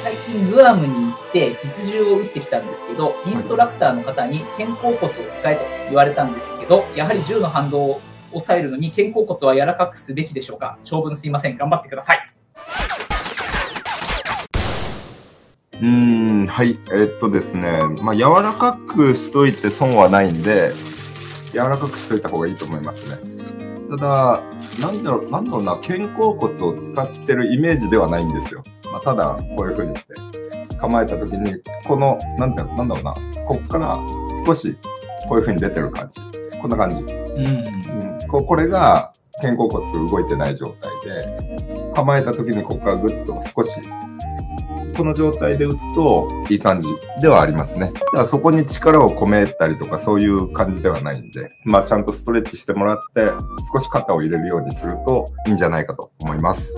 最近グアムに行って実銃を撃ってきたんですけど、インストラクターの方に肩甲骨を使えと言われたんですけど、やはり銃の反動を抑えるのに肩甲骨は柔らかくすべきでしょうか。長文すいません。頑張ってください。はい。ですね、柔らかくしといて損はないんで、柔らかくしといた方がいいと思いますね。ただ、なんだろうな、肩甲骨を使ってるイメージではないんですよ。ただ、こういう風にして、構えた時に、この、なんだろうな、こっから少し、こういう風に出てる感じ。こんな感じ。これが、肩甲骨が動いてない状態で、構えた時にここからぐっと少し、この状態で打つといい感じではありますね。だからそこに力を込めたりとかそういう感じではないんで、ちゃんとストレッチしてもらって少し肩を入れるようにするといいんじゃないかと思います。